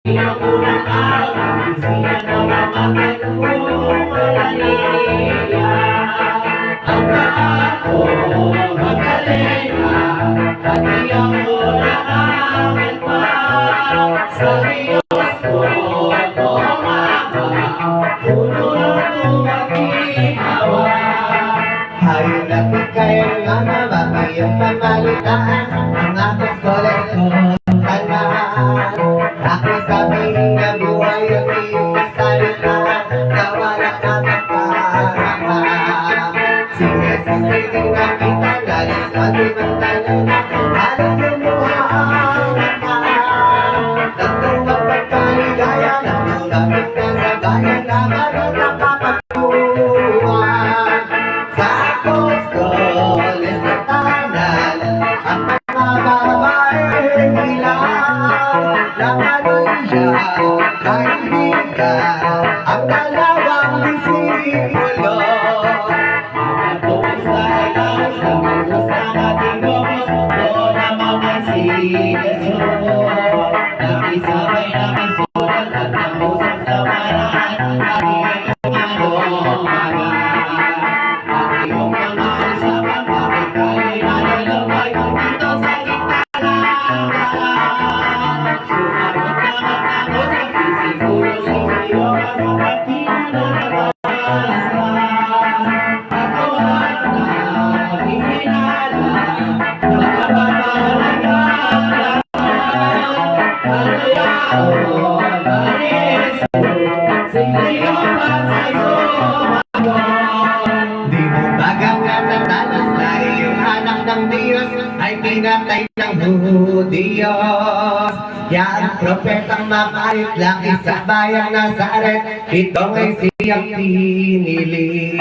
Yang unang araw, siya na mamatulungalaya. Ang ako, Magdalena, pati ako nakakit pa. Sa Diyos ko, tumama, puno ng maginawa. Hayop na kayo nga mabaki yung pamalitaan. Ang akos kolas ko, kalmahan. Ako sabihin na buhay ang iyong kasalitaan, na wala ka magpaharapan. Si Jesus ay di nakita, lalas pati magtalo na, halos lumuha ang nakaan. Nagtuwag pagkaligaya, nagtulapit na sa bayan, laban at nakapagpuan. Sa apostoles na tanan, ang mga babaeng ilang Nakaluya, kaibigan, ang dalawang disipulo. Mapatuos tayo sa pusos ng ating Diyos, doon na naman si Jesus. Nakisabay namin sulat at nangusap sa paraan, ating umaga. At iyong mga usapan, bakit kayo nalalagay dito sa gitna ng sumagot naman ako sa siguro sa iyo ang pagkinalalabasa. Ako ang isinala, nakapapalaga Hallelujah, Maris, sige ang pagsayso. Di mo bagang natatalas na iyong anak ng Diyos ay pinatay ng Diyos. Yang propetang mapait laki sa bayang Nazaret, ito ay siyang pinili.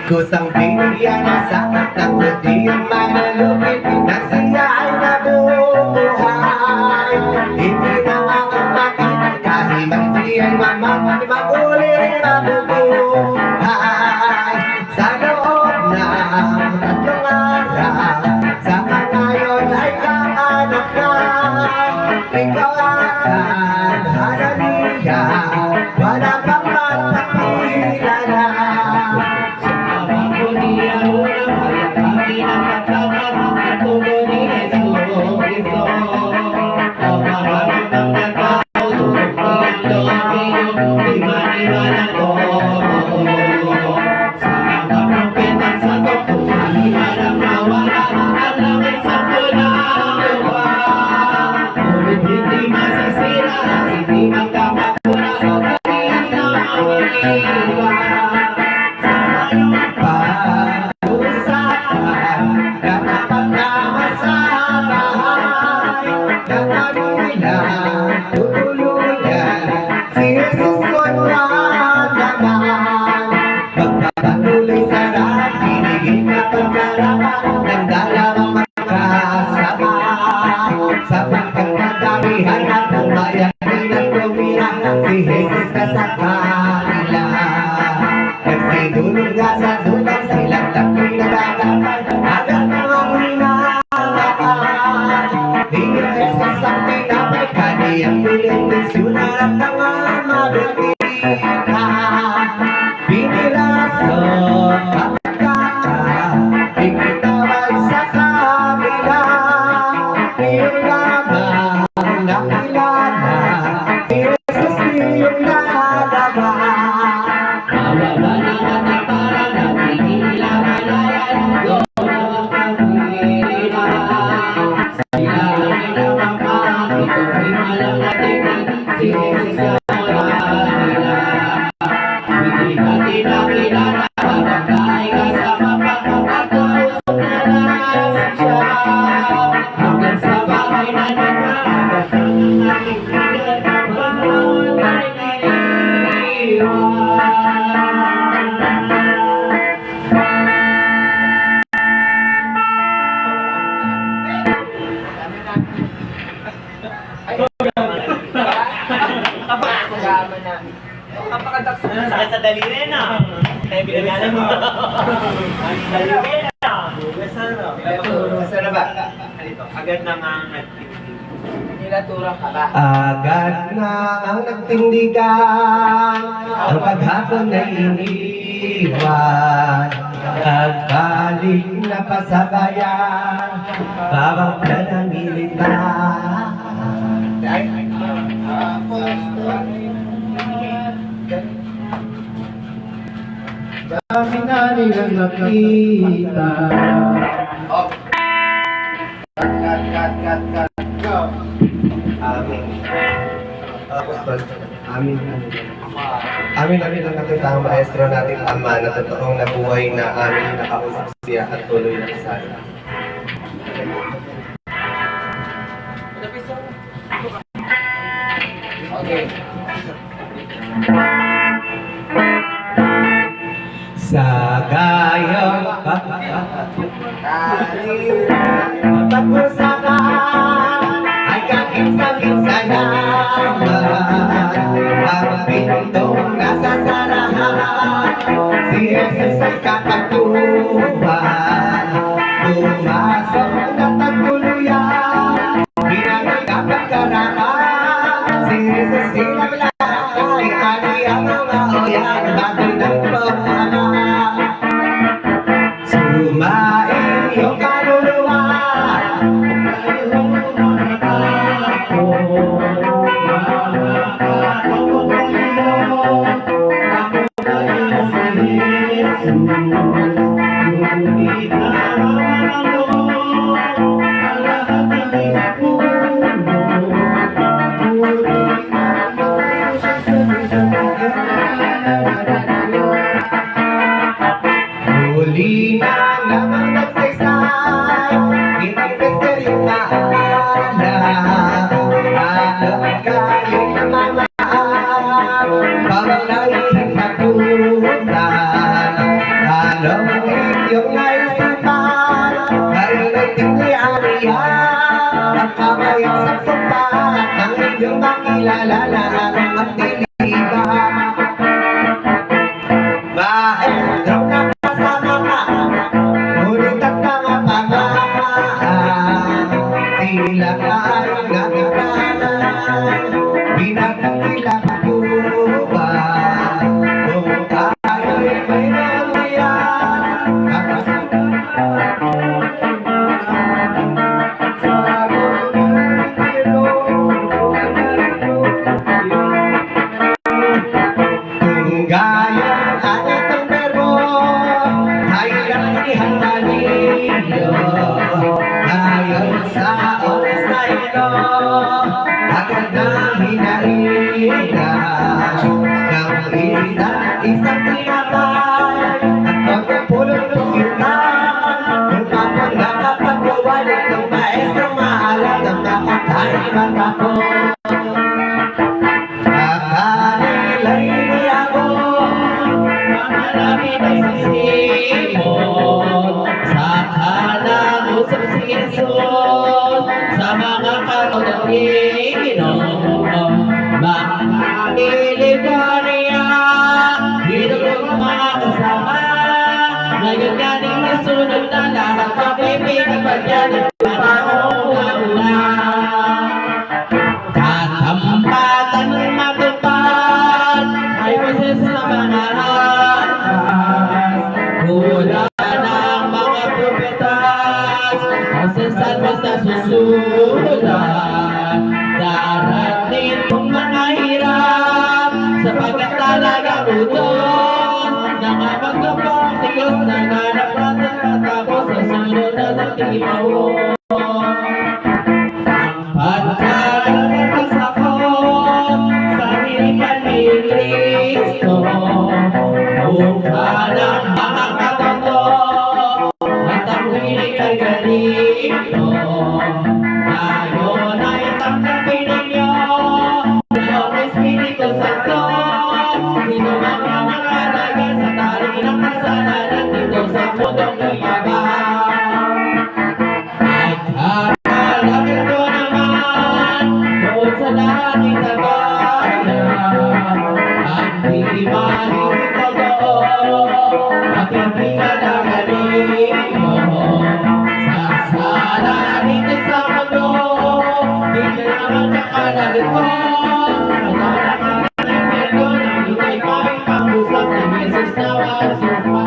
Kusang binigyan ng sakit ng Hudiyong manalupit, nang siya ay nabubuhay. Hindi na makamakit kahit siya ay mamuli rin mabubuhay. Sa loob ng 3 araw, sa kanayon ay kakanap na. Ikaw akan Hananiya, wala pang magpakilala. Sa abang ko niya unang kaya kami ng pagkakat at tulo ni Jesucristo. Ang maraming ng nagkao, tulog niyang loob di maniwala ko. Sa mga propetang santo, kung maniwalang mawala, ang langit sa pulang lupa. Ngunit hindi masisira, hindi magkakapura sa kanilang iba. Sa mayong Pag-usapan, katapat na masabahay, nakamilang tutuluyan, si Jesus ko'y naman. Magpapatuloy sa lahat, pinigil na pagkarapan ng dalawang magkasama. Sapagkat nagdamihan at ang bayan ay nagtumira, si Jesus na sa kanila. Nagsidulog nga sa dulang silang tapoy na dagapan, agad mga hinangaan. Di yung Jesus ang tinapay, kaniyang bilis-bilis at mga mabibita. Biniraso kapagkaka, ikitawag sa kabila. Iyong lamang nakilala, si Jesus iyong nalaban. mababa naman ang parang nagkikilamayan, doon ang pagkirilan. Sa ilalim ng pampang, ito'y malang natingnan, si Jesus ang nila. Hindi ka tinakilala, habang tayo kasama pa, pagkakausap na nasan siya. Hanggang sa bahay na nagpapagod ang ating bigat, bawat ay naiiwan. Sakit sa daliri na. Kaya binagalan mo. Daliri na. Saan na ba? Agad na nga nag-tip. Pinaturang ka ba? Agad na ang nagtindigan, ang paghapon ay iniwan. At balik na pasabayan, bawang ka ng militan. Dami na nilang nakita. Amin. Apostol, amin. Amin ang nakita ang maestro nating Ama na totoong nabuhay na amin nakausap siya at tuloy na kasala. Okay. Sa gayong pag-usapan ay kakit-sakit na ang pintong nasa sarahan. Si Jesus ay kapagtuban, pumasok na taguluyan, binanagap ang karangan. Si Jesus silang lakay, ani ang mga oyan, bago ng pamama. Sumain yung kaluluwa, huli na naman nagsaysay, itang misteryong naalala. Alam kayo'y namamaan, parang naiintakutan. Alam ang inyong naisipan, ngayon ay tingliarihan. Ang kamay at sa tupat, ang inyong makilala at tiliban. Maestro na kasama ka, ngunit ang mga pamamaan, sila ay nagkanan, pinagkilang buwan. Kung tayo'y mayroon diyan, kung gaya ang itong verbo ay ihanda ninyo, ngayon sa oras na ito, agad na hinaina ng isang tinapay at pagpapulong tugitan. Kung kapag nakapagwawalik ng maestro maalam ng nakakain matapos. Nakanilay niya ko, Marami na sisipon sa kanang usap si Jesus sa mga kaunang-ino. Makakilip ka niya, dito ko mga kasama. Ngayon galing nasunod na lahat, papipinag pa dyan ang panauna. Katampatan ng matupad ay boses sa mga atas. Hula ng mga propetas, ang sasalvas na susunod. Darating ang mga hirap, sapagkat talagang utos. Nakapagkapang Diyos, nanganap natin matapos sa sunod na nagtimaw. Pagkakalas ako sa hilipan ni Kristo, mukha ng mga katoto at ang hilig ay ganito. Ngayon ay tanggapin ninyo ng Espiritu Santo. Sino man ang nakalaga sa tali ng kasalanan dito sa mundong iyabang. Alagin ko naman doon sa langit na bayan, ang di mahisip ko doon at hindi ka nagalino. Sa sala dito sa mundo, hindi na kanya ka na liko. Nagdala ka ng impyerno, nang ika'y may pangusap ni Jesus na wasupa.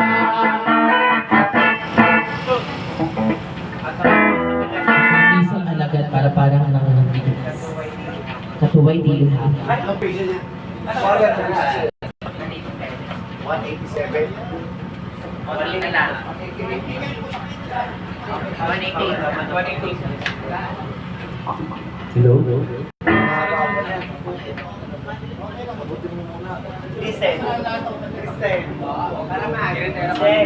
Isang alagad para parang nangangabigas. Katuway di luha. Ay, ang page niya. 187. Hello? Listen. Listen. Para maaari. Listen.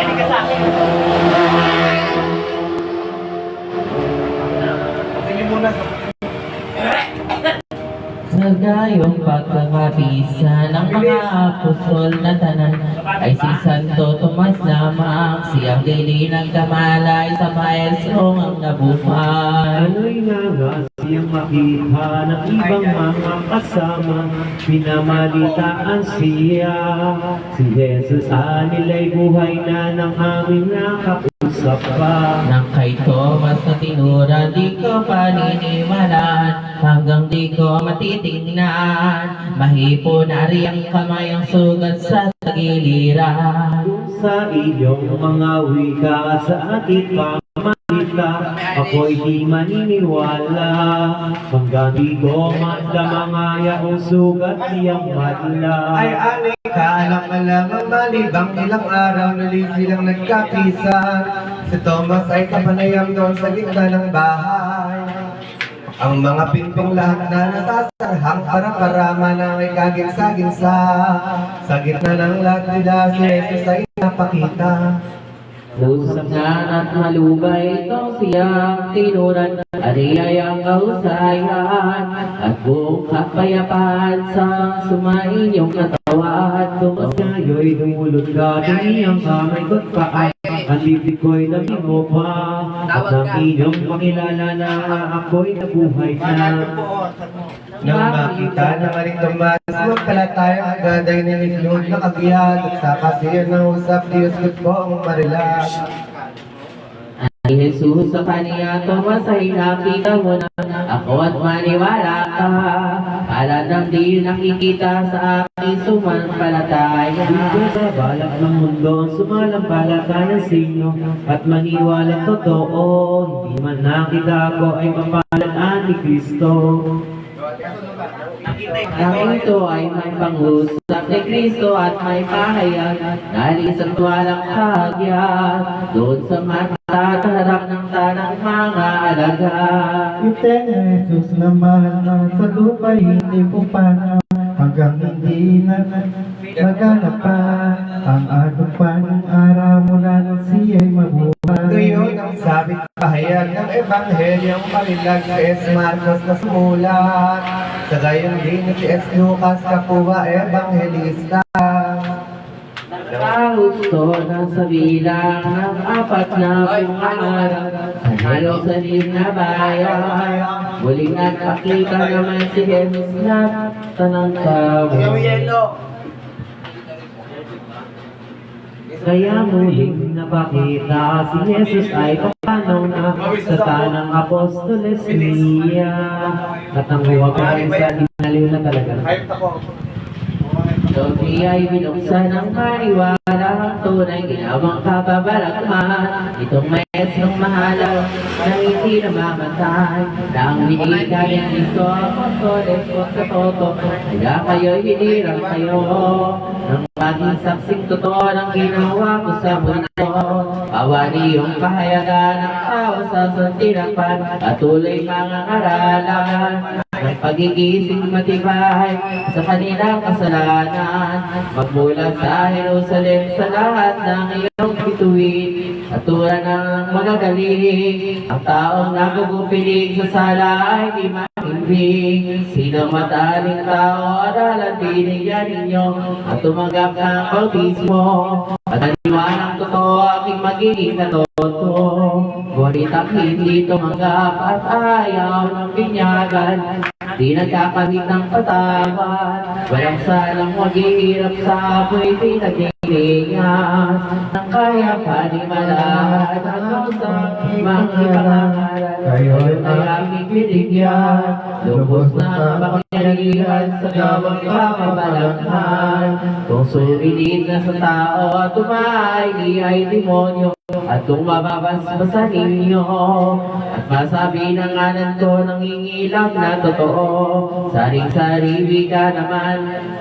Hindi ka sa akin. Tingin muna sa Sa gayong pagkakabisa ng mga apostol na tanan ay si Santo Tomas lamang, siyang dili nagkamalay sa maestrong ang nabuhay. Ano'y nagas siyang makita ng ibang mga kasama, pinamalitaan siya. Si Jesus anila'y buhay na ng aming nakausap pa. Nang kay Tomas na tinura, di ko paniniwalaan, hanggang di ko matitingnan. Mahipo na rin ang kamay ang sugat sa tagiliran. Sa iyong mga wika sa ating pamalita, ako'y di maniniwala. Hanggang di ko madamangaya ang sugat niyang madla. Ay alay ka, alam ang malibang ilang araw nuli silang nagkapisan. Si Thomas ay kapanayam doon sa gitna ng bahay. Ang mga pintong lahat na nasasarhang para-parama na may kaging-saging sa gitna ng lahat nila si Jesus ay napakita. Usap na at malubay itong siyang tinuran, ariyay ang kausayan at buong kapayapaan sa sumain yung katawan. Tumas kayo'y dumulot ka, tumiyang kamay ko't paa. Ang bibig ko'y naging pa, at ang inyong pakilala na ako'y nabuhay na. Nang makita ng aling Tomas, magpalatayang agad ay niliklod na kagiyad at sa kasiyan ng usap, Diyos ko ang marilag. Ay Jesus sa kaniya, Tomas ay nakita mo na ako at maniwala ka. Para nang di nakikita sa aking sumampalataya. Dito sa balak ng mundo, sumalambalataya sa inyo at maniwalang totoo. Hindi man nakita ko ay mapalaan ni Kristo. Ang ito ay may pangusap ni Kristo at may pahayag. Nalis ang tuwalang kagyat doon sa matatarap ng tanang mga alagad. Iten Jesus naman na sa lupa hindi pupanaw hanggang hindi na maganap pa ang adupan ng araw mula nang siya'y mabuhay. Ngayon ang sabit pahayag ng Ebanghelyong Palilag si S. Marcos na sumulat. Sa gayon din si S. Lucas Kapuha Ebanghelista. Nakahusto na sa bilang ng 4 na araw sa Jerusalem na bayan. Muling nagpakita naman si Jesus na tanang tao. Kaya muling napakita si Jesus ay papanaw na sa tanang apostoles niya. At ang huwag ay sa inaliw na talaga. Doon ay binuksan ng maniwala ang tunay ginawang kababalagman. Itong maestrong mahalaw na hindi namamatay. Na ang winika ni Cristo, apostoles o katoto, kaya kayo'y hinirang kayo. Nang maging saksing totoo ng ginawa ko sa mundo. Pawari yung pahayagan ng tao sa santinakpan. Patuloy mga aralan ng pagigising matibay sa kanilang kasalanan. Magmula sa Jerusalem sa lahat ng iyong bituin at tulad ng magagaling. Ang taong nagugupiling sa sala ay di mahimbing. Sino mataling tao aralan binigyan ninyo at tumanggap ng bautismo. At aniwanang totoo aking magiging katoto. Ngunit ang hindi tumanggap at ayaw ng binyagan, di nagkakamit ng patawad. Walang salang maghihirap sa apoy pinagdigan. Pilipinas Nang kaya panimalaan Ano sa mga pangalan Ngayon ay aming binigyan Lubos na makinalihan sa gawang kakabalanghan Kung suminid na sa tao at umaay ay demonyo At kung mababasbasan ninyo At masabi ng ngalan ko ng ingilang na totoo Saring-sariwi ka naman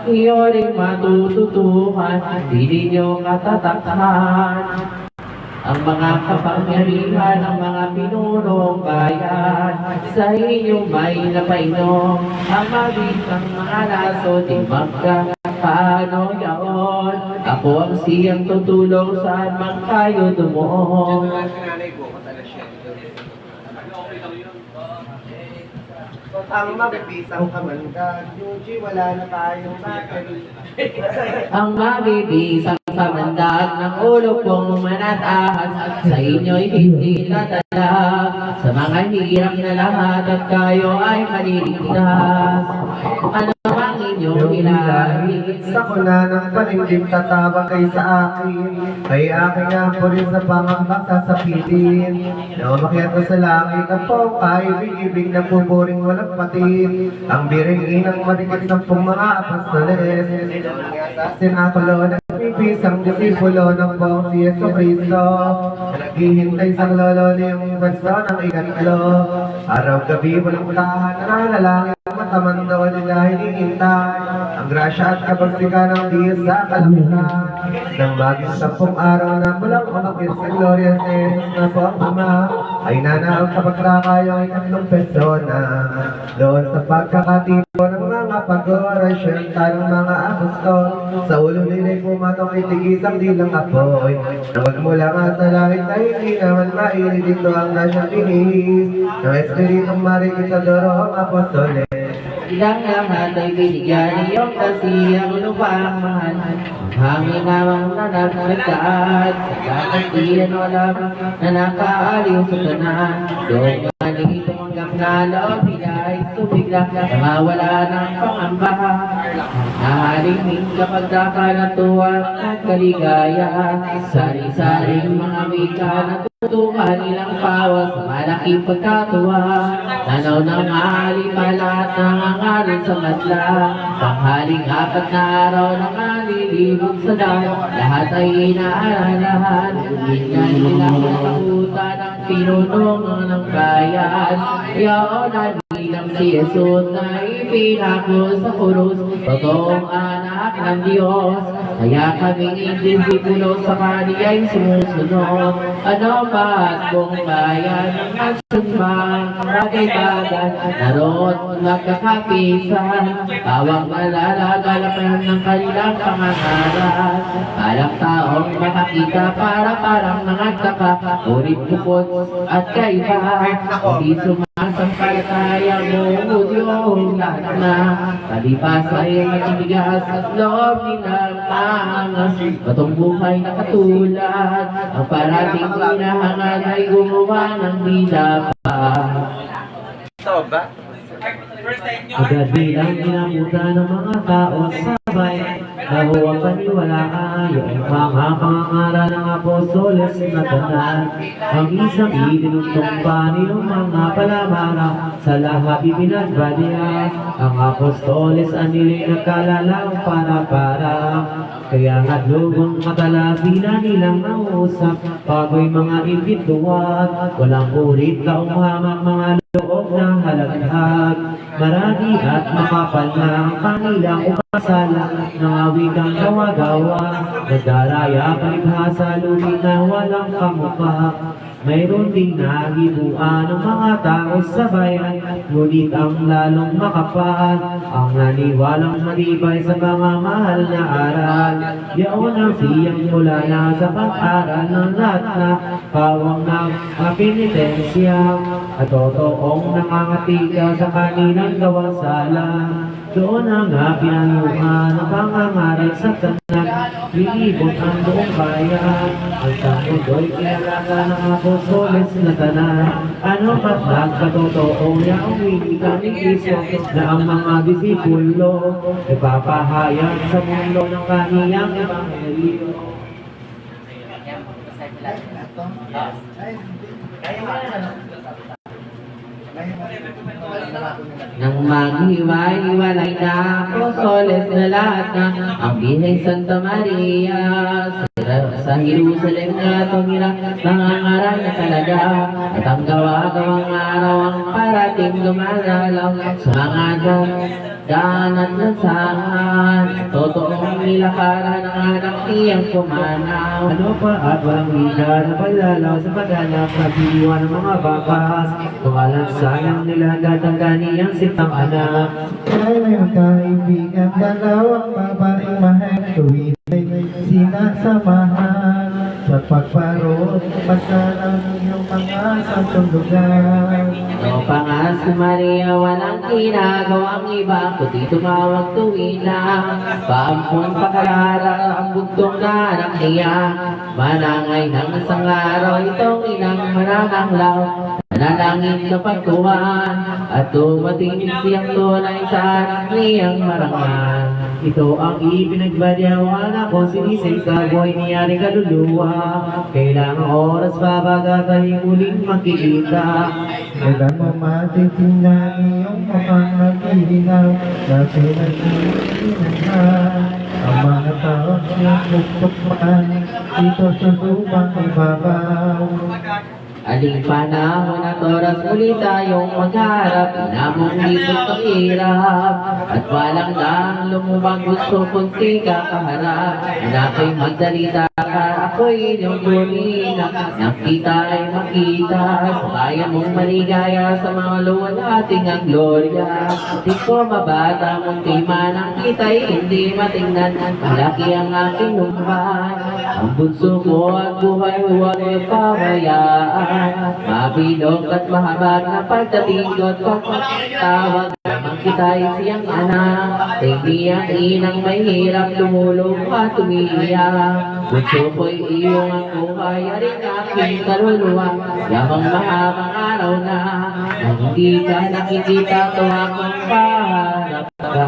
Iyo rin matututuhan Di ninyo katatakhan Ang mga kapangyarihan ng mga pinunong bayan Sa inyong may napainom Ang mabisang mga laso di magkakaano yaon Ako ang siyang tutulong saan man kayo dumoon Ang mabibisang kamandag, Yuji, wala na tayong battery. Ang mabibisang kamandag ng ulo kong manataas Sa inyo'y hindi tatala Sa mga hirap na lahat at kayo ay maliligtas Ano ang inyong ilahin? Sa kuna ng panindig tatawag kay sa akin, kay aking ako rin sa pangambang sasapitin. Na umakyat ko sa langit ang pong kaibig-ibig na pupuring walang patid. Ang biring inang madikit ng pong mga apostoles. Sa sinakulo ng pipisang disipulo ng buong si Yeso Cristo. Naghihintay sa lolo niyong bansa ng ikatlo. Araw-gabi walang tahan na nalalangin. Mataman daw nila hinihintay ang grasya at kapagsikan ng Diyos sa kalamitan. Nang maging 10 araw na mulang umakit sa Gloria sa Jesus na po ang Ama, ay nanaog kapag kayo ay 3 persona. Doon sa pagkakatipo ng mga pag-orasyon ng mga apostol, sa ulo nila'y pumatong itigisang dilang apoy. Nang magmula nga sa langit ay hindi naman maili dito ang nasyang tinihis ng Espiritong Marikitadoro ang apostoles. Ilang lahat ay binigyan niyong kasiyang lupang mahal Hangin namang nanagmagkaat Sa kakasiyan walang na nakaaliw sa kanan Doon nga dito hanggang nalaw nila ay sumigla Na mawala ng pangamba Nahaliming kapag nakanatuwa at kaligaya Sari-saring mga wika na tutukan ilang pawas sa malaking pagkatuwa Tanaw ng alipalat ng angarin sa madla Panghaling 4 na araw ng alilibog sa daan Lahat ay inaalahan Hindi nila katakutan ang pinunong ng bayan Yaon na bilang si Jesus na ipinako sa krus Totoong anak ng Diyos Kaya kaming indisipulo sa kaniya'y sumusunod Ano ba at kung bayan ng asyunman Bagay-bagay naroon magkakapisan Tawang malalagalapan ng kanilang pangangalan Parang taong makakita parang nangagtaka Ulit bukod at kaiba Hindi sumasampalatayang buong lahat na Kalipas ay matitigas at loob nilang angas Batong buhay na katulad Ang parating hinahangad ay gumawa ng nilapan Agad bilang ginamutan ng mga tao sabay Nahuwag paniwalaan yung mga pangangaral ng apostoles na tanan Ang isang idinuntong pa niyong mga palamara Sa lahat ipinagbadya Ang apostoles anilay nagkalalang para Kaya nga't lubong katalabina nilang nausap Bago'y mga imbituan Walang urit ka umhamang mga loob na halaghag Marami at makapal na ang kanilang upasala Ng awitang gawa-gawa Nagdaraya palibhasa lumit na walang kamukha Mayroon ding nagibuan ng mga tao sa bayan Ngunit ang lalong makapal Ang naniwalang matibay sa mga mahal na aral Yaon ang siyang mula na sa pag-aral ng lahat na Pawang ng penitensya At totoong nangangatika sa kanilang gawang sala Doon ang pinanguhan ang pangangaral sa tanag, liibot ang buong bayan. Ang samudoy inalaga ng apostoles na tanan. Ano ba't nagkatotoo niya ang wika ni Kristo na ang mga disipulo ipapahayag sa mundo ng kaniyang ebanghelyo. Nang maghiwa-hiwalay na apostoles na lahat na ang Birheng Santa Maria sa Jerusalem na tumira nangangaral na talaga at ang gawa-gawang araw ang parating gumagalaw sa mga daan at lansangan. Totoong nilakaran ng anak niyang pumanaw. Ano pa at walang higa na palalaw sa paghanap sa diwa ng mga bakas. Kumalansanang nilagad ang kaniyang sitang anak. Kaya may magkaibigan, dalawang babaeng mahal, tuwid ay sinasamahan sa pagparot, pagkalaw ng iyong mga santong lugar. O pa nga si Maria walang ginagawang iba kundi tumawag tuwin lang. Paampun pakarara ang bugtong na anak niya. Manangay ng isang araw itong inang manananglaw. Nanalangin kapag tuwan at dumating siyang tunay sa anak niyang marangal. Ito ang ipinagbalyawan ako sinisig sa buhay niyari kaluluwa. Kailangang oras pa baga kayo muling magkikita. Kailan mo matitingnan iyong mukhang naglilinaw na pinag-iingan ang mga taong siyang buktukman dito sa lupang ibabaw. Aling panahon at oras muli tayong magharap, inamong libot ng hirap, at walang lang lumubang gusto kong di ka kaharap. Ako'y magdalita ka, ako'y inyong tunina, nakita ay makita, sa kaya mong maligaya sa mga luwalating ang gloria. Di ko mabata mong di man ang kita'y hindi matingnan, malaki ang aking lumban, ang bunso ko at buhay huwag ipawayaan. Mabilog at mahabag na pagdatinggot kong tawag naman kita'y siyang anak. Hindi ang inang may hirap lumulong at umiiyak. Bunso ko'y iyong ang buhay aring aking kaluluwa. Yamang mahabang araw na hindi ka nakikita tuwa kong paharap ka.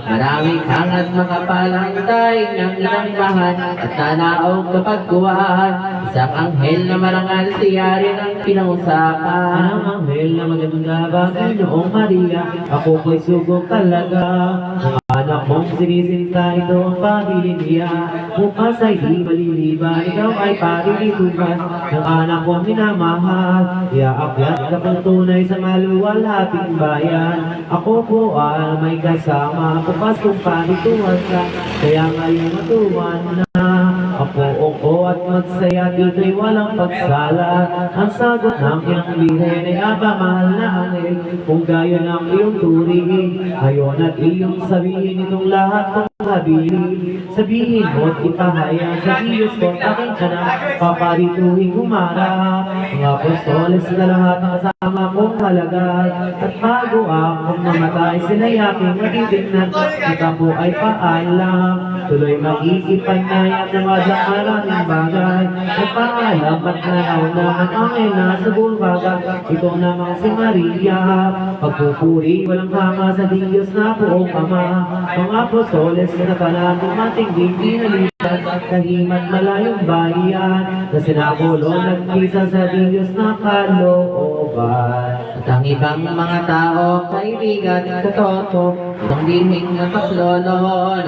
Maraming hangat makapalang daig ng inang mahal at nanaog kapag kuwan. Isang anghel na marangal siya rin ang pinangusapan. Ang anghel na maganda ba, Ginoong Maria, ako ko'y sugod talaga. Ang anak mong sinisinta, ito ang pabilin niya. Bukas ay di maliliban, ikaw ay parilituban ng anak kong minamahal. Iaakyat ka pang tunay sa maluwalhating bayan. Ako po ay may kasama, bukas kung panituan ka, kaya ngayon matuwan na. Ako oo at magsaya, dito'y walang pagsala. Ang sagot ng inang Birhen ay mahal na anghel. Kung gayon ang iyong turing, ayon at iyong sabihin itong lahat ng sabihin. Sabihin mo't ipahayag sa Diyos ko, aking ka na paparituhin humarap. Mga apostoles na lahat ng kasama kong malagad. At bago akong mamatay, sila'y aking matitignan. Kita po ay paalam, tuloy mag-iipanayat ng mga maraming bagay. Nagpaalam at nanaw na ang angel na sa bulbaga. Ito namang si Maria, pagpupuri walang hanga sa Diyos na buong Ama. Mga apostoles na pala dumating din pinalitan, kahimat malayong bayan, na sinabulo nagkisa sa Diyos na kalooban. At ang ibang mga tao, kaibigan, katoto, itong dihing na paklolo,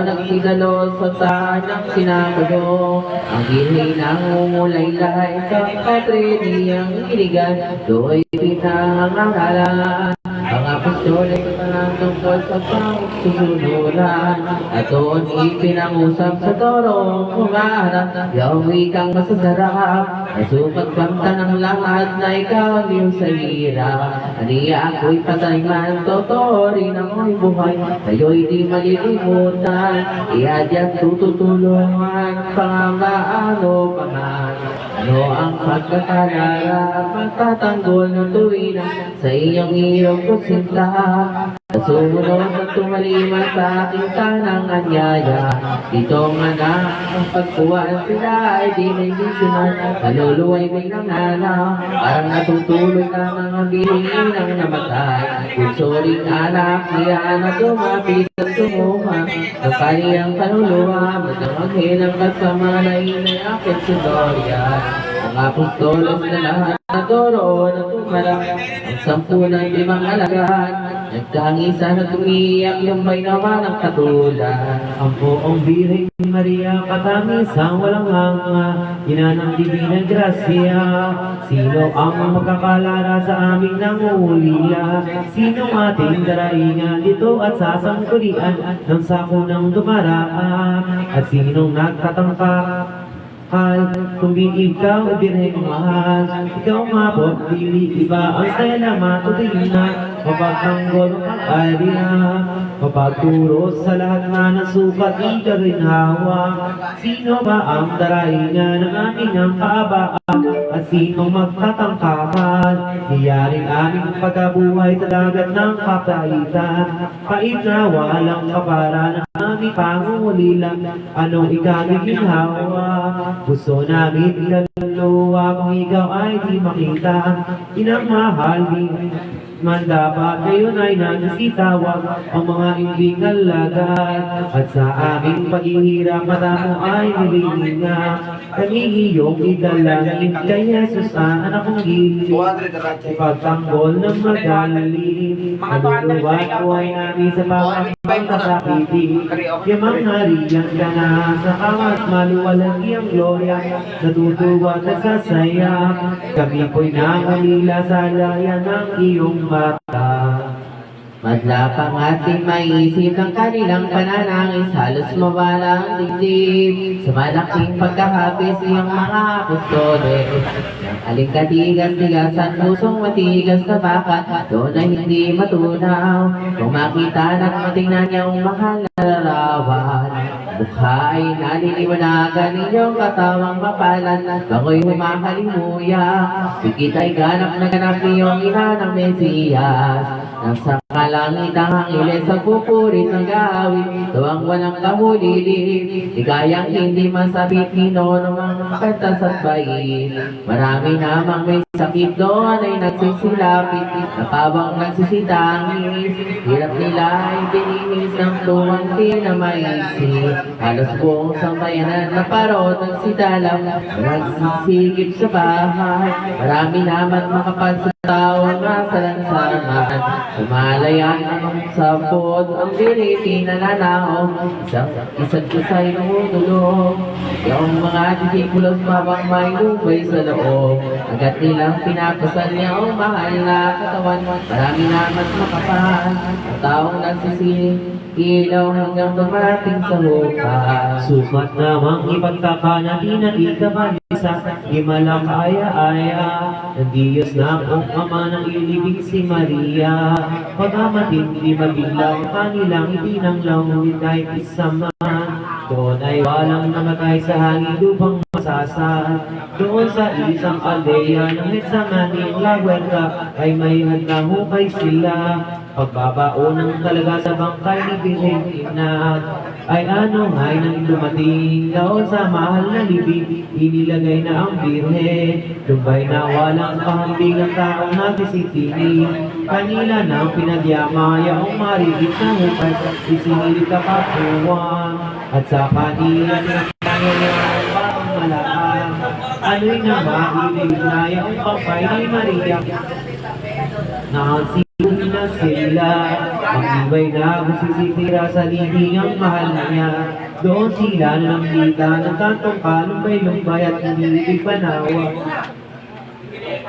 nagsidalo sa saan ng sinakulo. Ang dihing ang umulaylay sa patriniyang iligan, do'y pinangangalan. Ang apostoles na tungkol sa pangsusunuran, at doon ipinangusap sa torong umarap, yung wikang masasarap, nasukat kanta ng lahat na ikaw yung sa hirap. Aniya ako'y patay man, totoo rin ako'y buhay, kayo'y di malilimutan, iadyak tututulungan, pangamaano pa man. Ano ang pagkakalara, pagtatanggol ng tuwina, sa iyong iyong kusinta, Sa sumunod na tumaliman sa aking tanang anyaya, ditong anak ang pagkuhan sila ay di may visionan. Naluluway biglang nanaw, parang natutuloy na mga bilhin ang namatay. Kung soring anak niya na dumapit at tumuha ng kaniyang kaluluwa, magdamaghin ang kasama na inayakit si Doria. Ang apostolos na lahat na doroon at tumarang ang 10 ng 5 alagad. Nagkangisa na tumiyak yung may nawa ng katulad. Ang buong Birhen Maria, katamisang walang hanga, ina ng Divina Gracia. Sino ang magkakalara sa aming nangungulila? Sino ating daraingan dito at sasangkulian ng sakunang dumaraan? At sinong nagtatangka? Kung di ikaw, Birhen mahal, ikaw mabot, dili iba ang saya matutin na mapagtanggol ang area, mapagturo sa lahat na nasukat, ikaw rin hawa. Sino ba ang daraingan ng aming ang kaabaan? At sinong magtatangkapan? Iyaring aming pagkabuhay sa dagat ng kapaitan. Pait na walang kapara ng aming pangungulila. Anong ikagiging hawa? Gusto namin ilaluluwa kung ikaw ay di makita. Inamahal di man dapat ngayon ay nagsitawag ang mga imbing alagad. At sa aming paghihirap mata mo ay nililinga. Kami iyong idalangin kay Jesus ang anak kong gilid. Ipagtanggol ng magaling, maluluwat buhay namin sa pagkakasakiti. Yamang nariyan ka na sa kamat maluwalang iyang gloria. Natutuwa at nagsasaya, kami po'y nangalila sa layan ng iyong mata. Madla pang ating maisip ang kanilang pananangis, halos mawala ang dibdib sa malaking pagkahapis iyang mga apostoles. Nang aling katigas-tigasan, pusong matigas na baka, doon ay hindi matunaw. Kung makita na't matingnan niyang mahal na larawan, mukha ay naliliwanagan ninyong katawang mapalan, bango'y humakalimuya. Pikit ay ganap na ganap niyong ina ng Mesiyas. Nang sa kalangit ang angiles sa pupurit ng gawin, tuwang walang kahulili, ligayang hindi masabit ninono ang katas at bait. Marami namang may sakit doon ay nagsisilapit, napawang nagsisitangis, hirap nila ay binihis ng tuwang di na maisip. Halos buong sambayanan na parot ang sidalam, nagsisigip sa bahay. Marami naman makapal sa tao ang nasa lansangan. Umalayan ang sapot, ang biriti na nanao, isa't isa'y nunulong. Yung mga disipulos mabang may lupay sa loob, agad nilang pinapasal niya ang mahal na katawan. Marami naman makapal, ang taong nagsisilaw hanggang dumating sa hukas. Sukat namang ipagkakanatin at ikabalisa, di malakaya-aya ng Diyos na ang ama ng ilibig si Maria. Pagkamatin di mabilang kanilang itinanglaw kahit isa man. Doon ay walang namatay sa hangin lubang masasal. Doon sa isang aldeya ng Getsemani La Huerta ay may handang hukay sila. Pagbabao ng talaga sa bangkay ni Birhen Inat ay ano ngay nang dumating. Doon sa mahal na libig inilagay na ang Birhen. Lumbay na walang pahambing ng taong nagsisitini. Kanila nang pinagyamaya ang marigit na hukay, isinilip kapatuan. At sa kanila nangyayari ang malaan. Ano'y na mailigaya ang pampay ni Maria. Nakasipin na sila, ang ibay na sisitira sa libing ang mahal niya. Doon sila namita ng kantong kalumbay-lumbay at hindi panawa.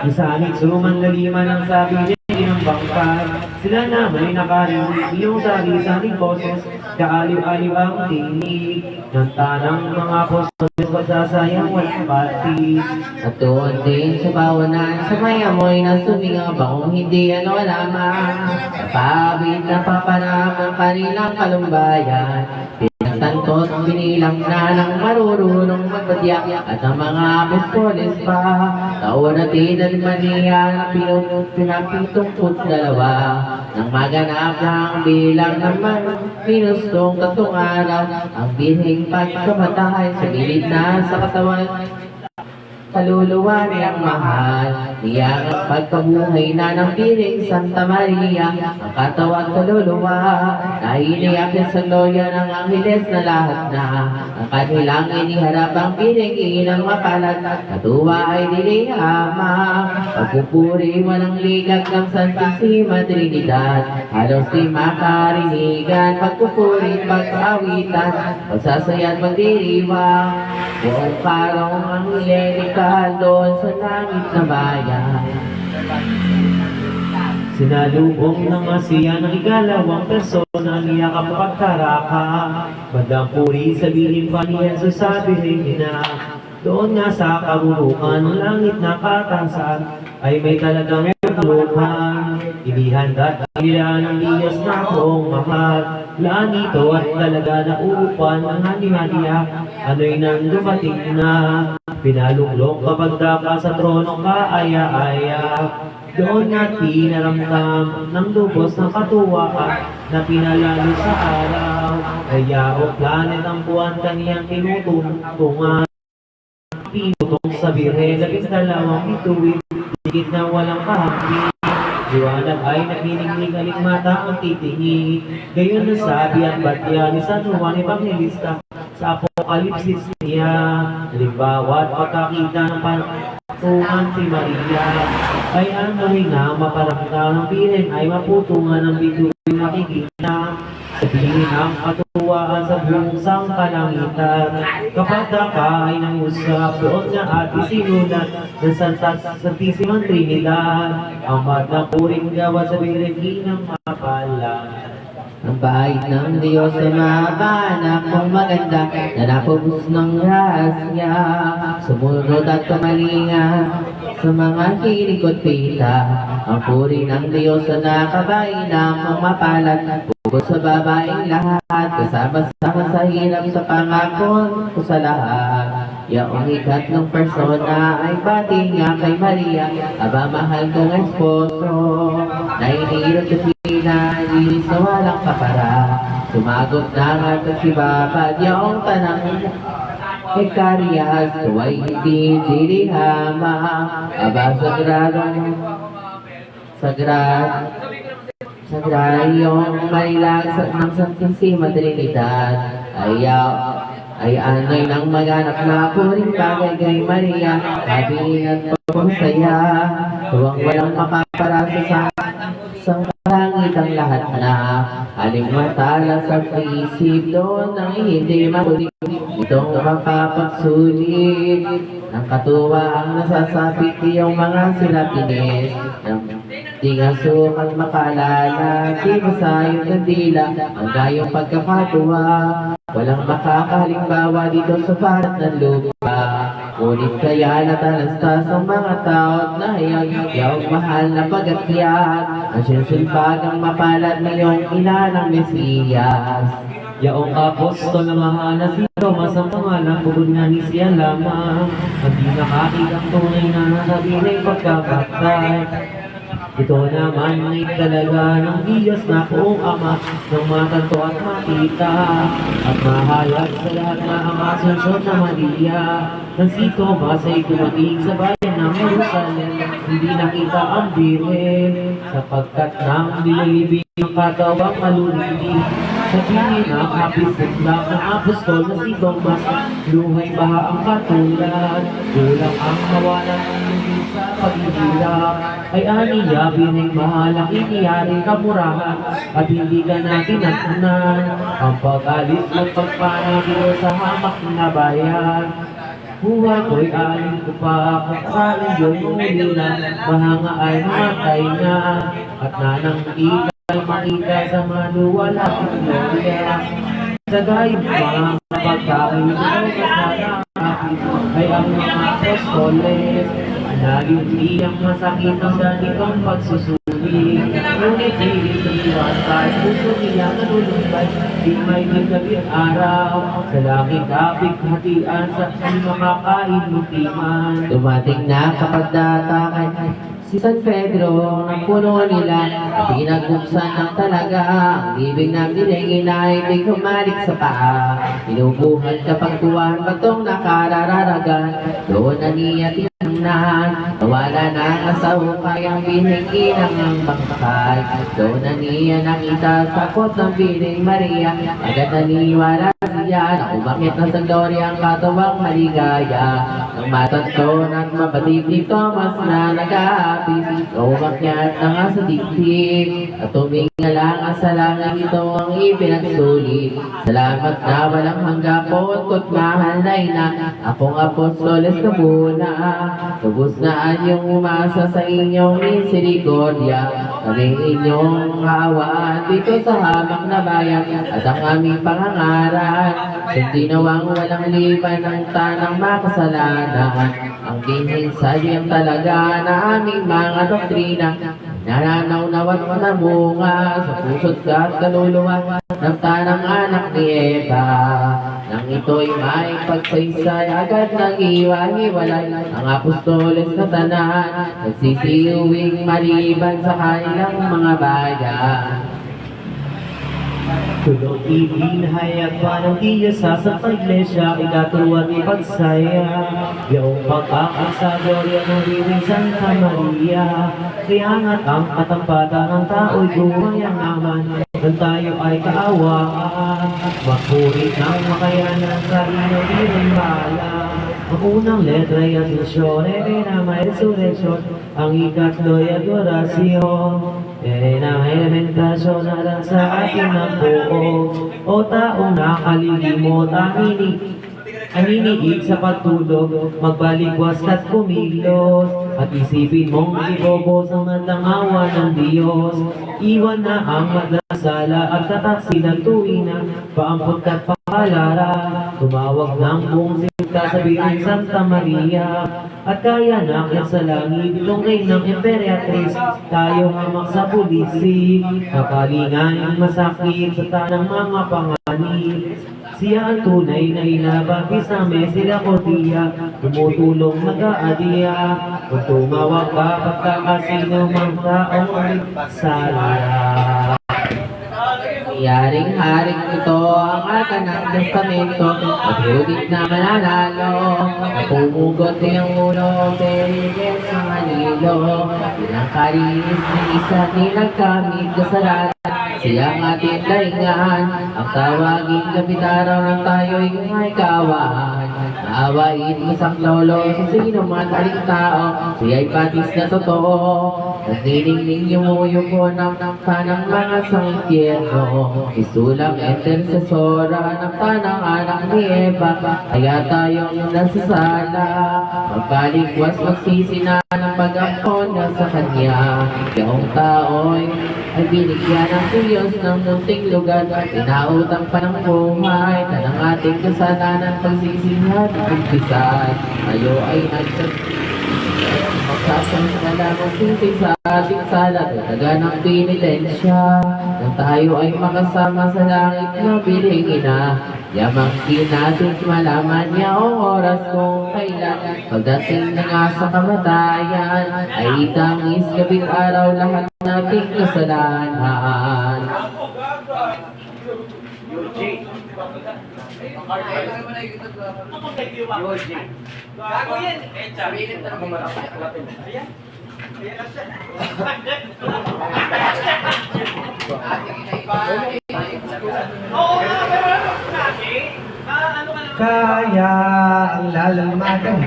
Isanit sumandaliman ang sabi niya ng bangkay. Sila naman ay nakarinig yung sari-saring boses, kaaliw-aliw ang tinig ng tanang mga apostol, pagsasayang walang pati. At doon din sa bawanan, sa may amoy na sumingaw, kung hindi ano lamang, napabit na papanam ng kanilang kalumbayan. Pinatantot, binilang na ng marurunong magpadyak at ang mga apostoles pa. Taon natin at maniya na pinapitungkot dalawa. Nang maganap ng bilang naman, pinustong 3 araw, ang birheng pagkamatay sa gilid na sa katawan. Kaluluwa niyang mahal, niyang ang pagkabuhay na ng piring Santa Maria, ang katawan kaluluwa, na iniakit sa gloria ng angheles na lahat na, ang kanilang iniharap ang piring inang mapalad, katuwa ay dilihama, pagpupuri walang ligag ng Santissima Trinidad, halos di makarinigan, pagpupuri pag-awitan, pagsasayat magdiriwang, buong parang ang hilerika doon sa langit na bayan. Sinalubong ng Asiya ng ikalawang persona niya kapagkaraka. Bandang puri sabihin pa ni Jesus sa birheng ina. Doon nga sa kaburukan ng langit na katasan ay may talagang luhan. Inihanda nila ng Diyos na buong mahal. Laan ito at talaga na upan ang hali-haliya. Ano'y nang dumating na. Pinaluklok kapag dapa sa tronong kaaya-aya. Doon nga pinaramdam ng lubos ng katuwaan na pinalalo sa araw. Kaya o planet ang buwan kaniyang tinutuntungan. Pinutong sa birhen, 12 bituin, higit na walang kahapin. Liwanag ay naginigling mata ang titingi. Gayon na sabi at batya ni San Juan Evangelista sa Apokalipsis niya. Halimbawa at pagkakita ng patungan si Maria, ay ang mahina maparamdam ng birhen ay maputungan ng bituin makikita. Sabihin ang katuwaan sa buong sangkalangitan. Kapag ka ay nangusap, doon nga at isinulat ng Santissima Trinidad, ang magnapuring gawa sa birhen ng mapalad. Ang bait ng Diyos sa mga anak kong maganda na napubos ng grasya. Sumunod at kamalinga sa mga kilikot pita. Ang puri ng Diyos sa nakabain ng mapalad. Bukod sa babaeng lahat, kasama-sama sa hirap sa pangakon ko sa lahat. Yaong ikatlong persona ay bati nga kay Maria, aba mahal kong esposo. Na inirot ko sila, linis na walang kapara. Sumagot na nga si Babad, yaong tanang Hekarias, tuwa'y hindi dilihama. Aba Sagrayong malilang ng Santissima Trinidad ay ano'y nang maganap na puring bagay kay Maria, kabinan pagpapasaya, tuwang walang makaparasa sa langit ang lahat na aling matala sa isip doon ang hindi mabulit. Itong makapagsulit ng katuwa ang nasasapit yung mga silapines. Di nga sukat makaalala, di masayot ng dila ang gayong pagkakatuwa. Walang makakahalimbawa dito sa parat ng lupa. Ngunit kaya natalastas ang mga taot na yaw mahal na pag-akyat. Ang sinusulpag ang mapalad na yung ina ng Mesiyas. Yaong apostol na mahal na si Tomas ang pangalan, bukod nga ni siya lamang. Hindi nakakitang tunay na nasabihin pagkakatay. Ito naman ay talaga ng Diyos na buong Ama ng matanto at makita at mahayag sa lahat na ang Asunsyon na Maria. Nang si Tomas ay dumating sa bayan ng Jerusalem, hindi nakita ang birhen sapagkat nang nililibing ang katawang malulindi. Sa tingin ang kapisik lang ng apostol na si Tomas, luhay baha ang katulad, kulang ang mawalan ng sa paghihirap. Ay aniya binay mahal ang iniyaring kamurahan at hindi ka natin natunan ang pag-alis ng pagpanagiro sa hamak na bayan. Buhay ko'y alin ko pa kung saan yung muli na mahanga ay mamatay na at nanang kita ay makita sa maluwala ang gloria. Sa gayong mga pagkain sa kasalanan ay ang mga apostoles. Naging ang masakit ang ganitong pagsusuli. ngunit hiling sa iwasan. Puso niya nalulumbay, di may nagkabit araw. Sa langit kapig hatian, sa di makakain muntiman. Dumating na kapag datakay si San Pedro ng puno nila, pinagbuksan ng talaga ang ibig ng diligin na hindi kumalik sa paa. Pinubuhan kapag tuwan, batong nakarararagan, doon na niya tinangnan. Nawala na ang asahukay ang biniginang ang bangkay. Doon na niya nakita sa kot ng Biring Maria, agad naniwala siya na umakit na sa gloria ang katuwang maligaya. Nang matanton at mabatid ni Thomas na nag-aapis, umakyat na nga sa dibdib at tumingalang sa langit ito ang ipinagsulit. Salamat na walang hanggang po't mahal na ina, akong apostoles na muna. Tubos na anyong umasa sa inyong misericordia, kaming inyong hawaan dito sa hamak na bayan at ang aming pangangaral. Sundinawang walang liban ng tanang makasalanan, ang dinhing sadyang talaga na aming mga doktrina. Nananaw-nawat namunga sa puso't at kaluluwa ng tanang anak ni Eva. Nang ito'y may pagsaysay, agad nang iwa-hiwalay ang apostoles na tanan, nagsisiuwing maliban sa kanilang mga bayan. Tulong ibinahayag pa ng Diyos sa Santa Iglesia, ikaturuan ni pagsaya. Yung pagkakasa gloria ng Biring Santa Maria, kaya ang katampatan ng tao'y buhay ang naman, nang tayo ay kaawaan. Magpuri ng makayanan sa inyong inumbala. Ang unang letra ay Asunción, na may resurrection, ang ikatlo ay adorasyon. Na elementasyon na lang sa ating nabuo, o taong nakalilimot ang iniig sa pagtulog, magbaligwas at kumilos, at isipin mong ibobos ang nandangawa ng Diyos. Iwan na ang madasala at tataksil ng tuwina, paampot at pakalara, tumawag ng buong sinta sa Biring Santa Maria, at kaya nakit sa langit tungkay ng Imperatrice, tayo hamak sa pulisi, kakalingan ang masakit sa tanang mga panganib. Siya ang tunay na inabapis sa Misericordia, tumutulong mag-aadiya, kung tumawag ka pagkakasino mang taong sala. Yaring-haring ito ang ata ng testamento at hudit na mananalo. Napumugot niyang ulo, berigel sa Manilo. Pinangkarinis ng isa't nilagkamit kasalanan. Siyang ating dahingan, ang tawagin kapitaraw ng tayo'y may kawan. Naawain mo sa lolo sa sino man aling tao, siya'y patis na totoo. Nagniningning yumuyo ng tanang mga sangkierno. Isulang intercessora ng tanang anak ni Eva, kaya tayong nasasala. Magbaligwas magsisina ng pag-ampon na sa kanya. Yung tao'y ay binigyan ng Diyos ng munting lugar, pinautang pa ng buhay, na ng ating kasalanan pagsisihan at pagpisan. Tayo ay magsasangkala ng sisi sa ating sala, talaga ng pinitensya, nang tayo ay makasama sa langit na biling ina. Yamangkin natin malaman niya ang oras kung kailan, pagdating na nga sa kamatayan, ay itangis gabing araw lahat nating kasalanan. Gago yan! Sabihin na naman ako. Ayan. Oo nga, pero ano sinabi? Ano ka naman? Kaya ang lalamagan.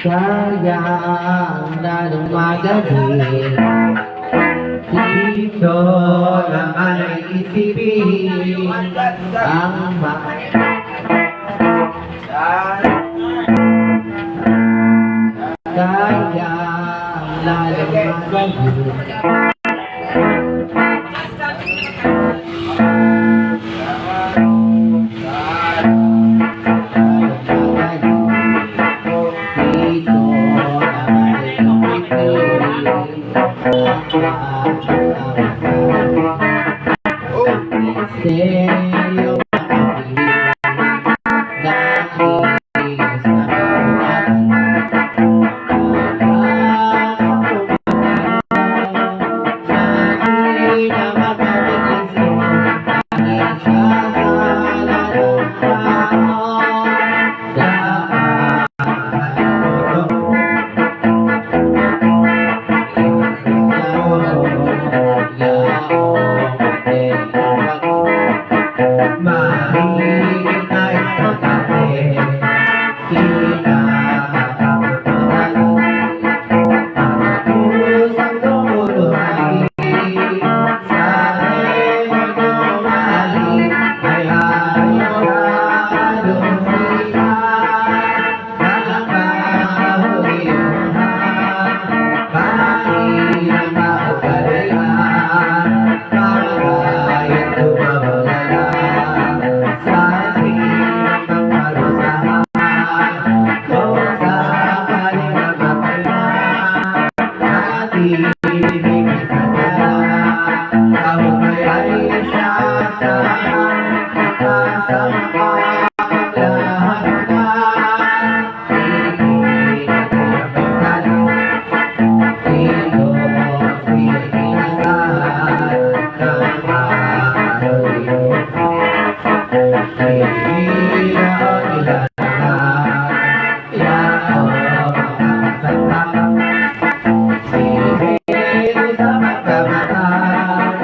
Kaya ang lalong magaling, Dito lang ay isipin ang kaya ang lalong magaling. Dito lang ay isipin kasama ka ang lahat na hindi natin Diyos siya'y pinasal ng araw yun. Hindi na o nilalakad, yao makakasama. Si Jesus sa magkamatan,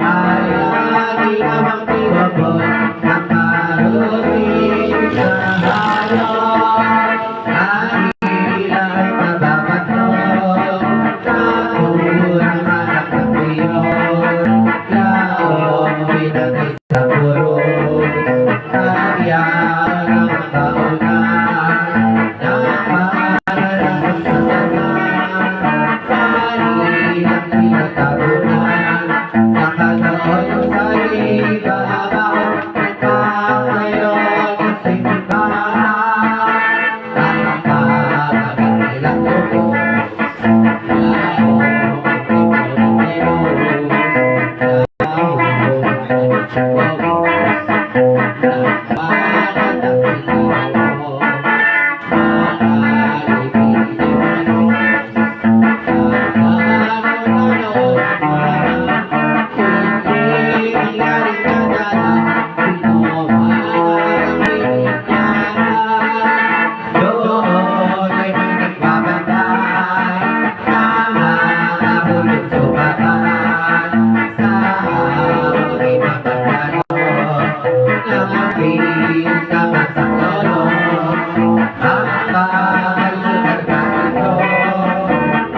ay lagi namang pinabot ng maruting sa hayop. Ang ila'y mababato, tatunang anak ng Diyos, laong pinagay sa puros, kaya ng kaunan, napararang sa tanan, kanilang pinatabunan, sa kanoon sa ibabaw, nagkakayon ang simbahan, ang pagkagat nilang lubos, yaong doon ay may nagbabantay na makahulog sumapan sa amoy mapagkano ng aking kapasaklolo ang pagkalugar ka ito aking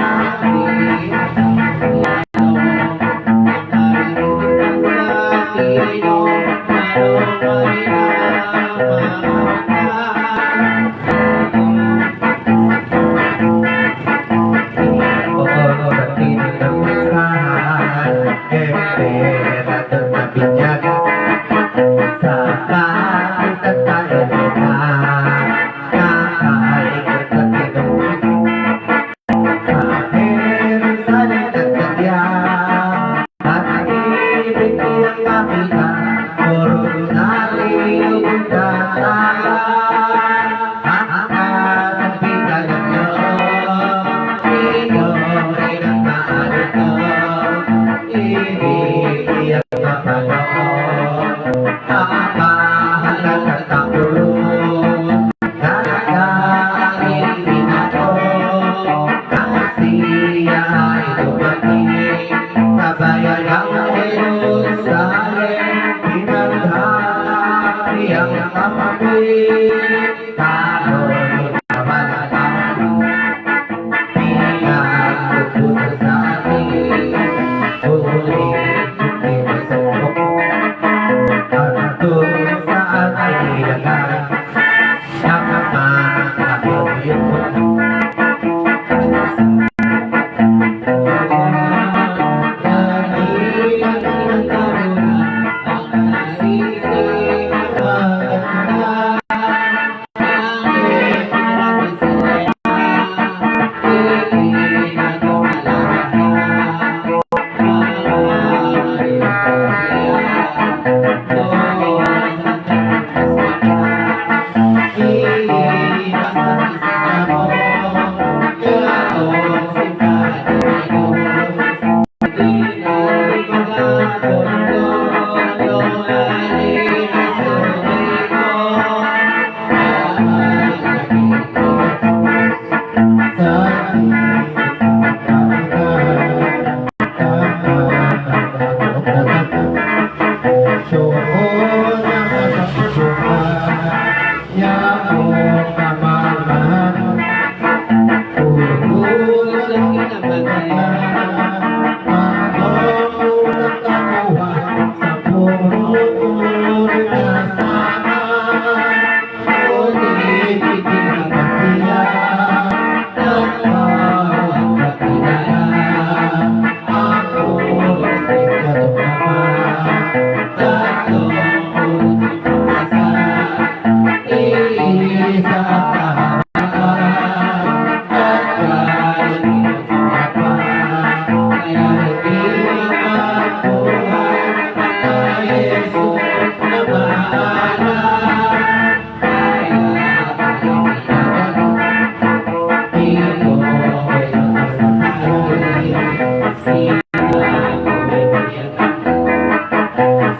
Jesus na mahal.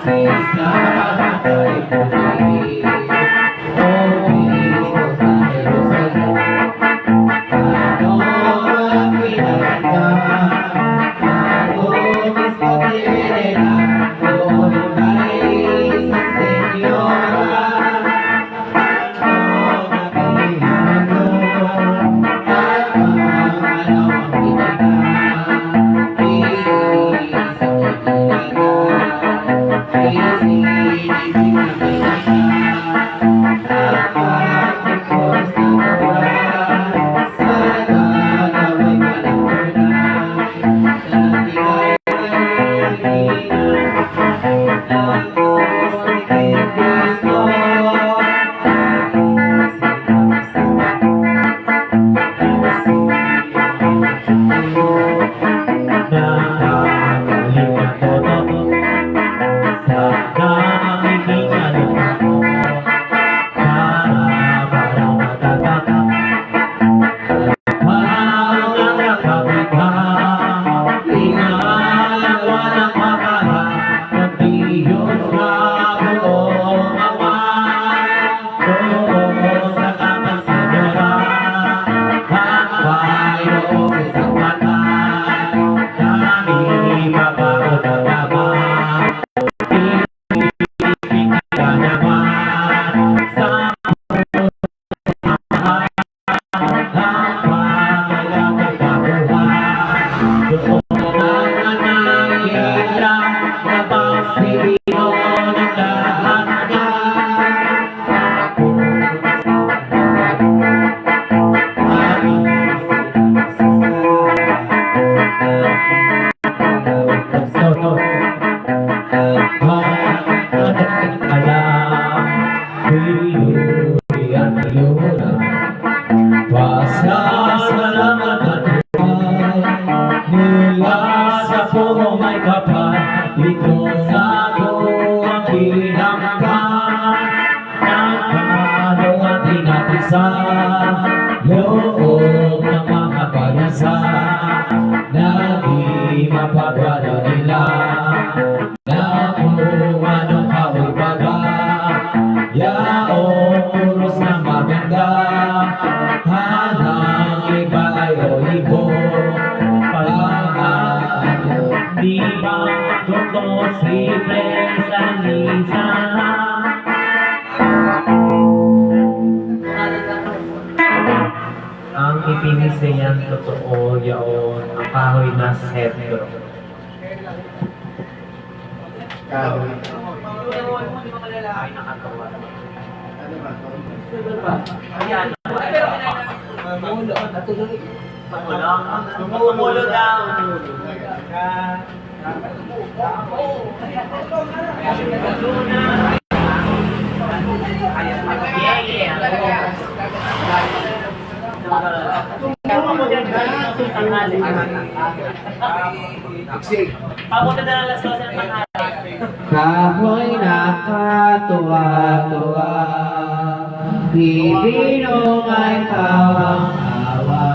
Sisa ay puti. Obispo sa Jerusalem. Ano ang pinaganda? Obispo si Elena. Doon kay sa Senyora. Ano nakihingan mo? At ano ang pinaganda? Sa pinaganda. Pasasalamat at mula sa puso may kapal, ito sa tuwang kinamtan. Nagpano at inatid sa loob ng mga payasan, na di mapagwala nila na kung anong kawibaga. Yaong puros na maganda, hanang iba ay olibo. Pag-aano, di ba totoo si Presa Lisa? Ang ipinisiyan totoo yaon, ang kahoy na sentro. Ay, nakatawa. Ayan. Tumulo daw. Papunta na lang sa Kahoy nakatuwa-tuwa, bibino ay tawang-tawa,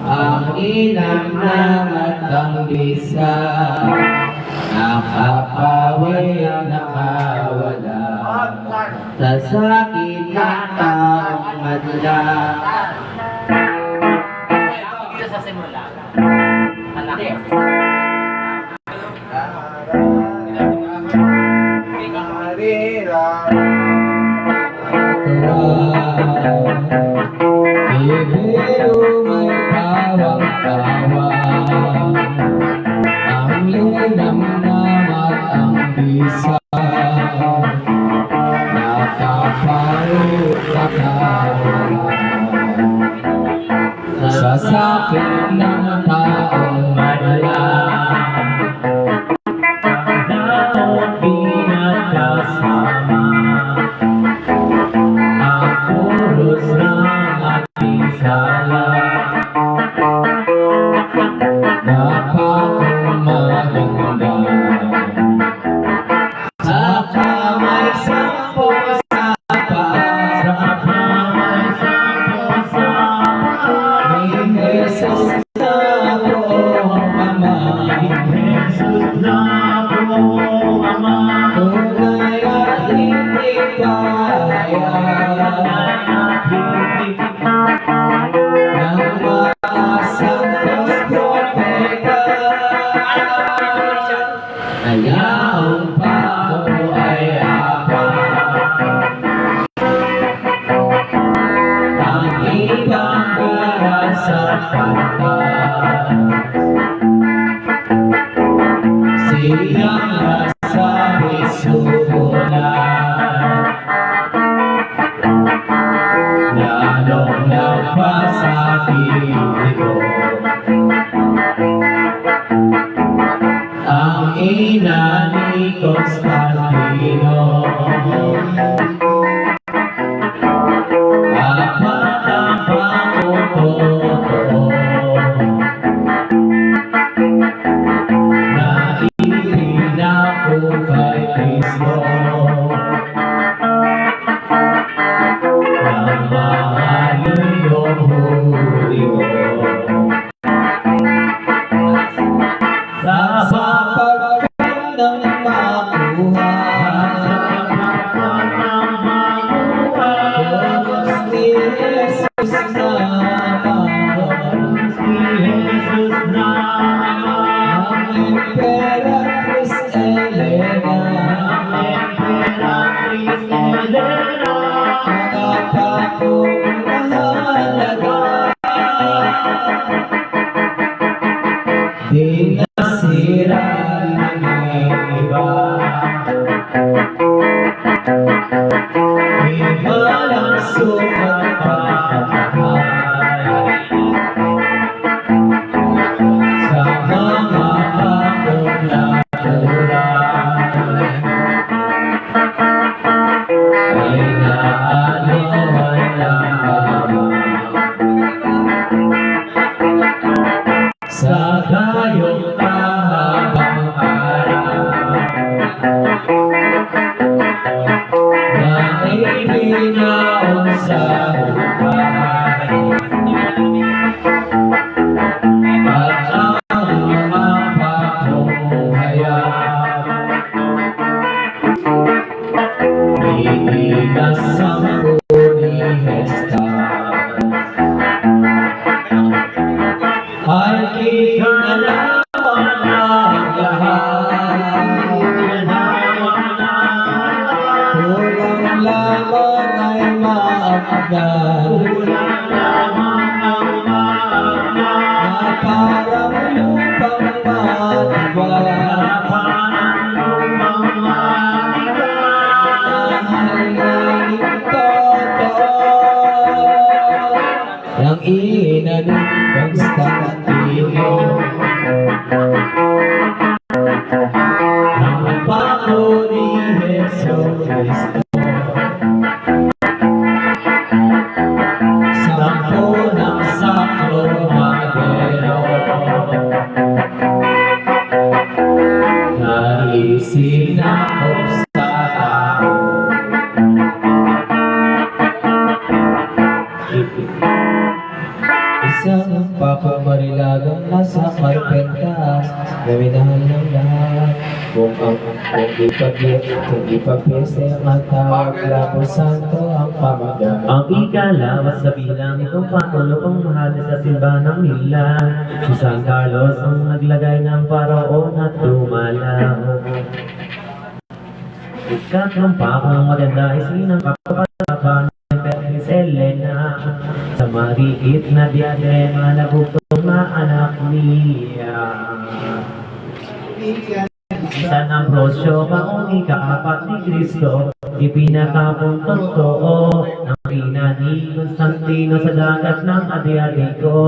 ang inamnam at ang bisa, nakapawi ang nakawala, sa sakit ng taong madla. dito sa simula. Malaki. Bibiro may tawang-tawa, ang linamnam at ang bisa, nakapalit sa sakit ng taong madala. Pagdaon pinagkasama, ang puros ng ating sala, Napakaganda sa kamay sampo sa paa, sa kamay sa pusa, ni Jesus na ang pako ay apat. Ang ibang bigas sa pantas, siyang nasabi sulat, lalong napasabi ko. Ang ina ni Constantino, apat ang pangutotoo, nairin ako kay Kristo, nang mahalin yung huli ko. Sa sapagkat ng makuha, Diyos ni Jesus na ang Imperatriz Elena, mga pakong mahalaga, di nasira ng iba. Iba lang sukat pagkahay sa mga pakong natural, ay naano ay lamang sa gayong kahabang araw na ibinaon sa hukay, at ang mga pakong hayag inigas ang punihesta, ay kinalaman ng lahat. Kulang lamang ay maakdan, na parang lupang mahal ng ina ni Constantino, ang pako ni Jesu Cristo, sampo ng saklo madero, na isinakop sa tao. Isang papamarilagang nasa karpentas, na minahal ng lahat. Kung ipag-pese ang tawag, Lapo Santo ang pamagat. Ang ikalawas sa bilang itong patulo pang mahal sa simbahan nila. Si San Carlos ang naglagay ng paraon at dumalaw. Ikatlong pakong maganda ay sinang kapapatapan ng Imperatriz Elena, sa mariit na diadema na bugtong maanak niya. San Ambrosio, ang ikaapat ni Cristo, ipinakapong totoo ng ina ni Constantino sa dagat ng Adriatico.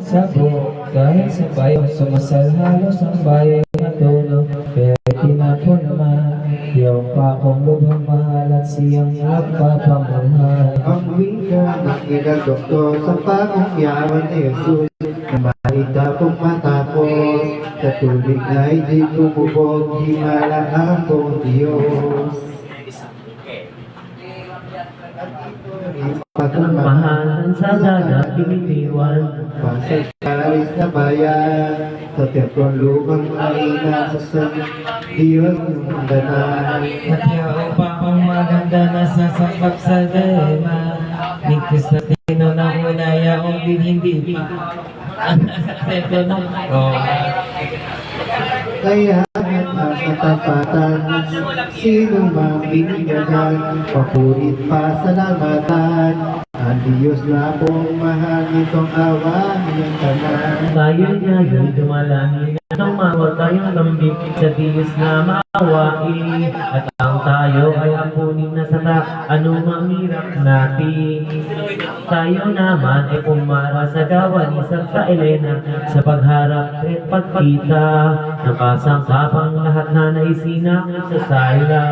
Sa bukay sa bayang sumasal halos ang bayang natulog, pero tinapon naman yung pakong lubhang mahal at siyang nagpapamuhay. Ang wika ng ilang doktor sa pangyaman ni Jesus, na malita kong matapos, sa tubig na hindi kumubog, himala akong Diyos. Mahalan sa dagat, binitiwan. Pasay karis na bayan, sa tempong lubang maina sa San Diyos ng danay. At yung pakong maganda na sasakap sa dema, ni Constantino na unaya o din hindi pa. Ang nasa templo ng Kaya at ang katapatan, sino mang binigyan, papurit pa salamatan. Ang Diyos na pong mahal nitong awa niyang tanan. Tayo'y ngayon dumalangin at umawa tayong lambing sa Diyos na maawain. At ang tayo ay ampunin na sa anong mahirap natin. Tayo naman ay pumara sa gawa ni Santa Elena sa pagharap at pagkita. Nakasangkapang lahat na naisina sa sayla.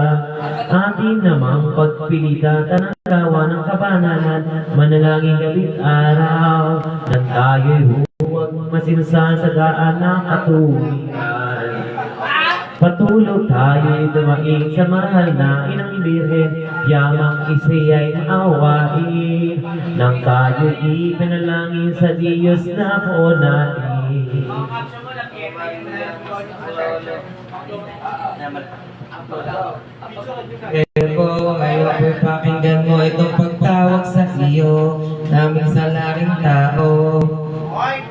Atin namang pagpilitan ng gawa ng kabananan, manalangin gabi't araw, nang tayo'y huwag masinsan sa daan ng katuwiran. Patulog tayo'y dumaing sa mahal na inang birhen, yamang isiya'y naawain, nang tayo'y ipanalangin sa Diyos na po natin. Eko, ngayon po'y pakinggan mo itong pagtawag sa iyo, naming salaring tao.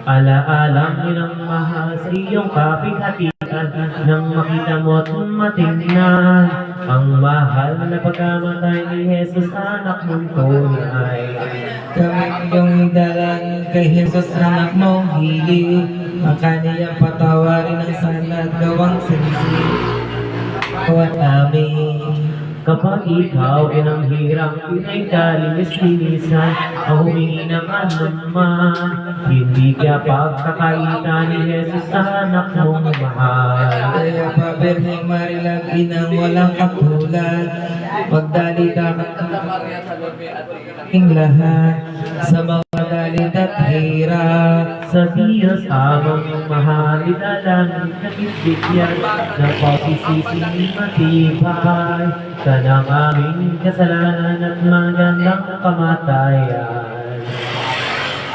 Ala-alam nilang mahal sa iyong kapighatian, nang makita mo't matingnan ang mahal na pagkamatay ni Jesus, anak mong tunay. Kami iyong idalan kay Jesus, anak mong hilig, ang kaniyang patawarin ang sanad gawang sinisi. Kawan namin. Kapag ikaw ay nang hirang pinay kalinis-linisan, ang humingi ng anuman, hindi ka pagkakaita ni Jesus, anak mong mahal. Kaya pa, Birheng Marilag, inang walang katulad, magdalita ka ng lahat sa mga dalit at hirap. Sa Diyos amang mahal, idalangin ka bigyan ng pagsisisi matibay ka ng aming kasalanan at magandang kamatayan.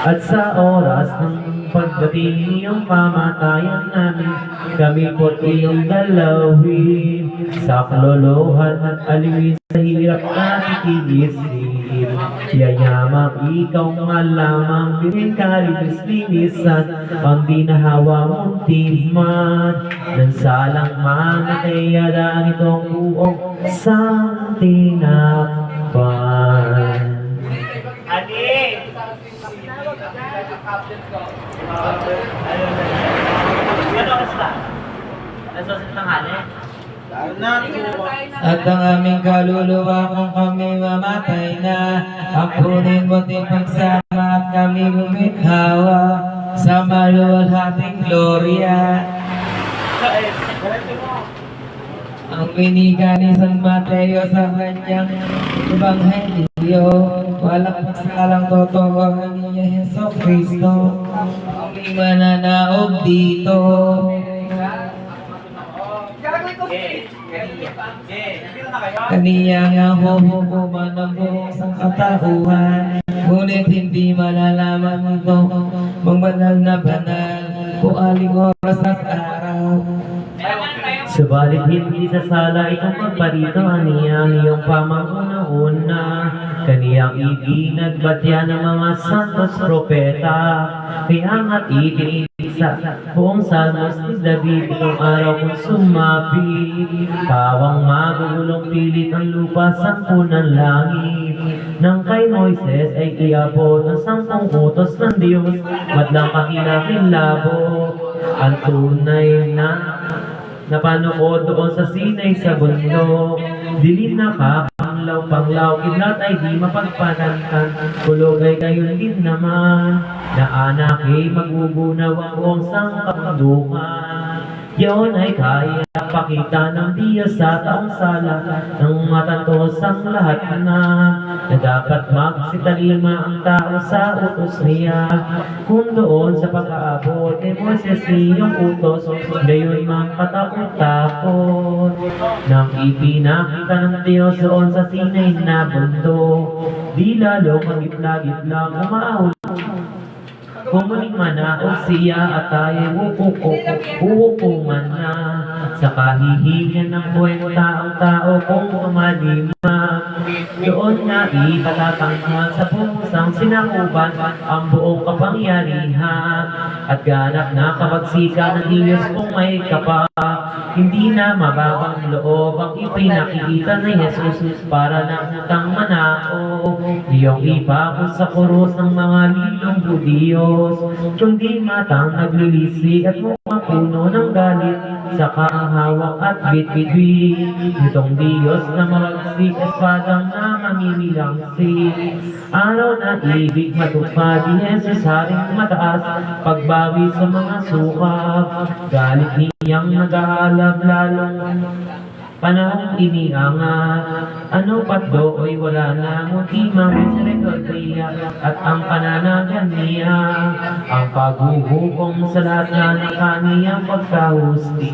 At sa oras ng pagdating iyong kamatayan namin, kami po't iyong dalawin sa kaluluhan at aliwin sa hirap at tigisin. Yayamak ikaw malamang birin kaligtas-linisan, ang dinahawa mong timan ng salang mga kayadaan itong buong santinakpan. Adi! Ano oras ba? Alas 12 ng tanghali? At ang aming kaluluwa kung kami mamatay na, ampunin mo din pagsama at kami gumithawa sa maluwalhating gloria. Ang piniga ni San Mateo sa kanyang Ebanghelyo, walang pasalang totoo ni Yeso Kristo, ang mananaog dito. Kaniya nga huhukuman ng buong sangkatauhan, ngunit hindi malalaman ito mang banal na banal kung aling oras at araw. Subalit hindi sasala itong pagparito aniyang iyong pamanguna-una, kaniyang ibinagbatya ng mga santos propeta, kaya nga't itinisa buong salmos ni David itong araw kung sumapit, pawang magugulong pilit ang lupa sa punang langit. Nang kay Moises ay iabot ang 10 utos ng Diyos, madlang kakilakilabo, ang tunay na napanood doon sa Sinay sa bundok. Dilim na panglaw, kidlat ay di mapagpanantan, kulog ay gayon din naman, na anak ay magugunaw ang buong sangkapandukan. Yun ay kaya pakita ng Diyos sa taong sala, ng matantos ang lahat na dapat magsitalima ang tao sa utos niya. Kung doon sa pag-aabot ni Moses iyong utos, gayon mang katakot-takot. Nang ipinakita ng Diyos doon sa Sinay na bundok, di lalo magitla-gitlang umaawal. Kung muling manaog siya at tayo hukuman na sa kahihingan ng buhay ng taong-tao kung umalima. Doon nga ipatatanghal sa pusang sinakuban ang buong kapangyarihan at ganap na kapagsika ng Diyos kung may kapal. Hindi na mababang loob ang ipinakikita ni Jesus para ng utang manao. Iyong ipako sa kuros ng mga lilong Budiyos, kundi matang naglilisi at mukhang puno ng galit sa kahawak at bitbit. Itong Diyos na magsik espadang na mamimilangsi. Araw na ibig matupad ni Jesus haring mataas, pagbawi sa mga sukab. Galit niyang nag-aalab lalong panahong iniangat. Ano pat do'y wala na muti misericordia at ang pananagan niya, ang paghuhukom sa lahat na ng kaniyang pagkahusti.